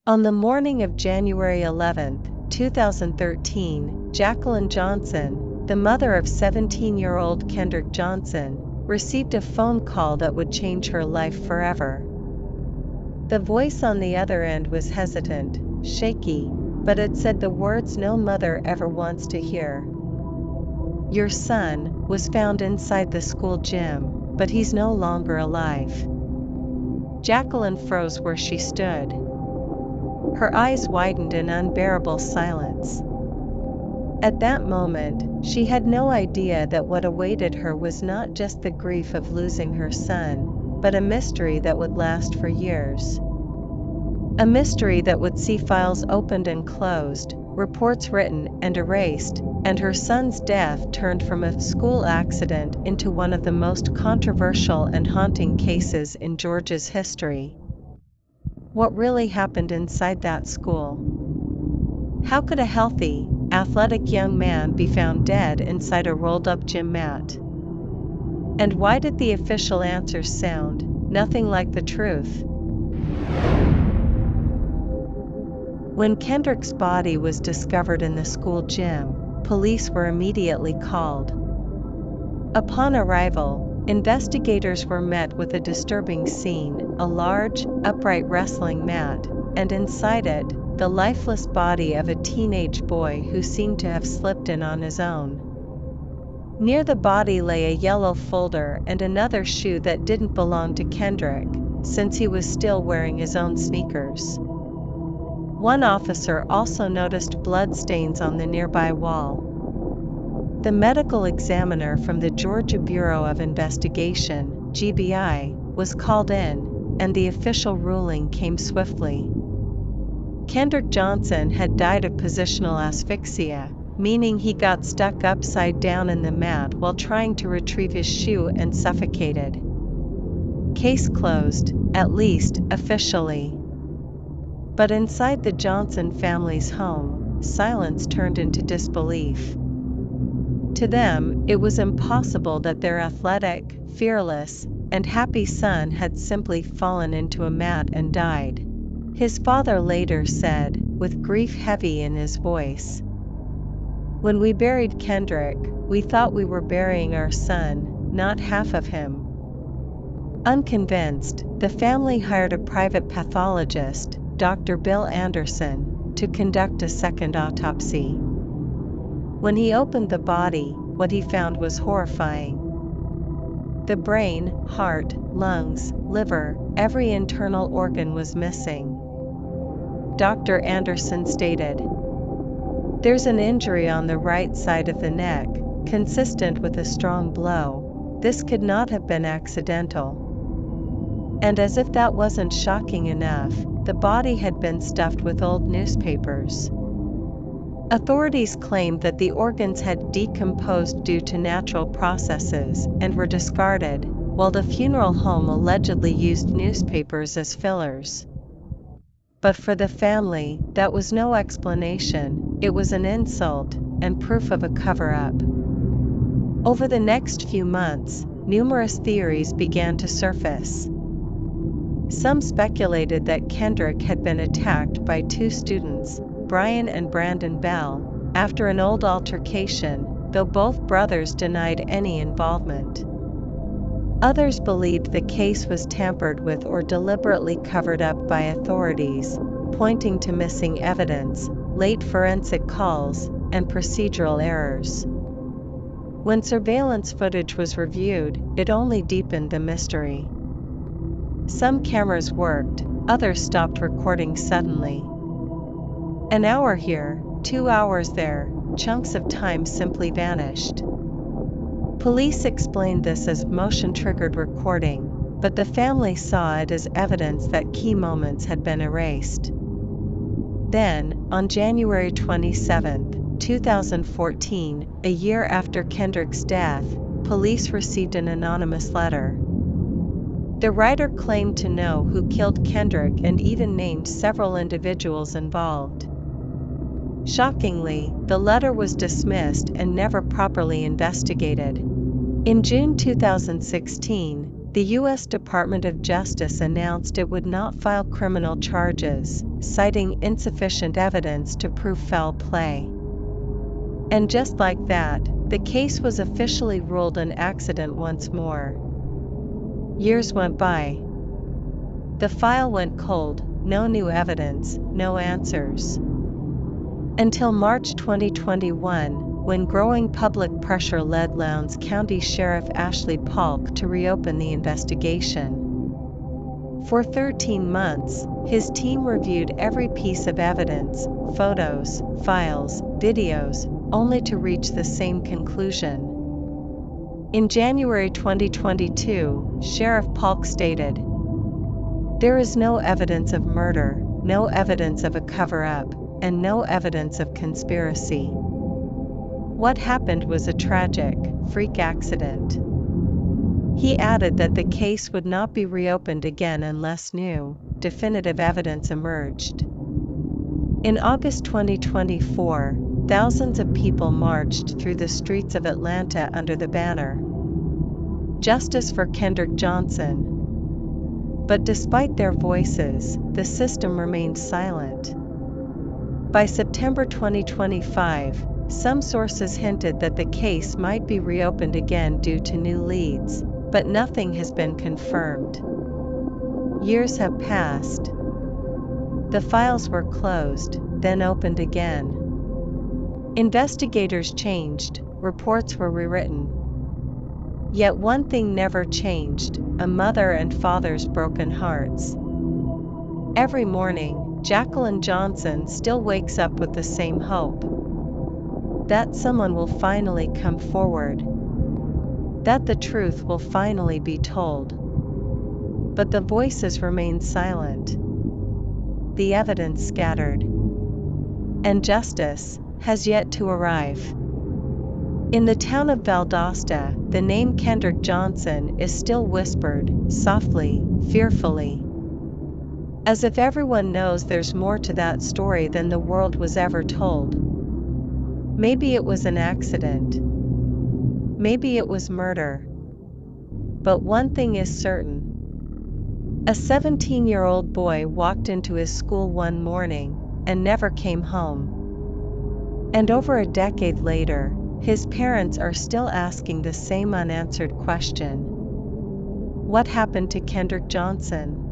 On the morning of January 11, 2013, Jacqueline Johnson, the mother of 17-year-old Kendrick Johnson, received a phone call that would change her life forever. The voice on the other end was hesitant, shaky, but it said the words no mother ever wants to hear. "Your son was found inside the school gym, but he's no longer alive." Jacqueline froze where she stood. Her eyes widened in unbearable silence. At that moment, she had no idea that what awaited her was not just the grief of losing her son, but a mystery that would last for years. A mystery that would see files opened and closed, reports written and erased, and her son's death turned from a school accident into one of the most controversial and haunting cases in Georgia's history. What really happened inside that school? How could a healthy, athletic young man be found dead inside a rolled-up gym mat? And why did the official answers sound nothing like the truth? When Kendrick's body was discovered in the school gym, police were immediately called. Upon arrival, investigators were met with a disturbing scene: a large, upright wrestling mat, and inside it, the lifeless body of a teenage boy who seemed to have slipped in on his own. Near the body lay a yellow folder and another shoe that didn't belong to Kendrick, since he was still wearing his own sneakers. One officer also noticed blood stains on the nearby wall. The medical examiner from the Georgia Bureau of Investigation, GBI, was called in, and the official ruling came swiftly. Kendrick Johnson had died of positional asphyxia, meaning he got stuck upside down in the mat while trying to retrieve his shoe and suffocated. Case closed, at least officially. But inside the Johnson family's home, silence turned into disbelief. To them, it was impossible that their athletic, fearless, and happy son had simply fallen into a mat and died. His father later said, with grief heavy in his voice, "When we buried Kendrick, we thought we were burying our son, not half of him." Unconvinced, the family hired a private pathologist, Dr. Bill Anderson, to conduct a second autopsy. When he opened the body, what he found was horrifying. The brain, heart, lungs, liver, every internal organ was missing. Dr. Anderson stated, "There's an injury on the right side of the neck, consistent with a strong blow. This could not have been accidental." And as if that wasn't shocking enough, the body had been stuffed with old newspapers. Authorities claimed that the organs had decomposed due to natural processes and were discarded, while the funeral home allegedly used newspapers as fillers. But for the family, that was no explanation, it was an insult, and proof of a cover-up. Over the next few months, numerous theories began to surface. Some speculated that Kendrick had been attacked by two students, Brian and Brandon Bell, after an old altercation, though both brothers denied any involvement. Others believed the case was tampered with or deliberately covered up by authorities, pointing to missing evidence, late forensic calls, and procedural errors. When surveillance footage was reviewed, it only deepened the mystery. Some cameras worked, others stopped recording suddenly. An hour here, 2 hours there, chunks of time simply vanished. Police explained this as motion-triggered recording, but the family saw it as evidence that key moments had been erased. Then, on January 27, 2014, a year after Kendrick's death, police received an anonymous letter. The writer claimed to know who killed Kendrick and even named several individuals involved. Shockingly, the letter was dismissed and never properly investigated. In June 2016, The U.S. Department of Justice announced it would not file criminal charges, citing insufficient evidence to prove foul play. And just like that, the case was officially ruled an accident once more. Years went by. The file went cold, no new evidence, no answers. Until March 2021, when growing public pressure led Lowndes County Sheriff Ashley Polk to reopen the investigation. For 13 months, his team reviewed every piece of evidence, photos, files, videos, only to reach the same conclusion. In January 2022, Sheriff Polk stated, "There is no evidence of murder, no evidence of a cover-up, and no evidence of conspiracy. What happened was a tragic, freak accident." He added that the case would not be reopened again unless new, definitive evidence emerged. In August 2024, thousands of people marched through the streets of Atlanta under the banner, "Justice for Kendrick Johnson." But despite their voices, the system remained silent. By September 2025, some sources hinted that the case might be reopened again due to new leads, but nothing has been confirmed. Years have passed. The files were closed, then opened again. Investigators changed, reports were rewritten. Yet one thing never changed: a mother and father's broken hearts. Every morning, Jacqueline Johnson still wakes up with the same hope. That someone will finally come forward. That the truth will finally be told. But the voices remain silent. The evidence scattered. And justice has yet to arrive. In the town of Valdosta, the name Kendrick Johnson is still whispered, softly, fearfully. As if everyone knows there's more to that story than the world was ever told. Maybe it was an accident. Maybe it was murder. But one thing is certain. A 17-year-old boy walked into his school one morning and never came home. And over a decade later, his parents are still asking the same unanswered question. What happened to Kendrick Johnson?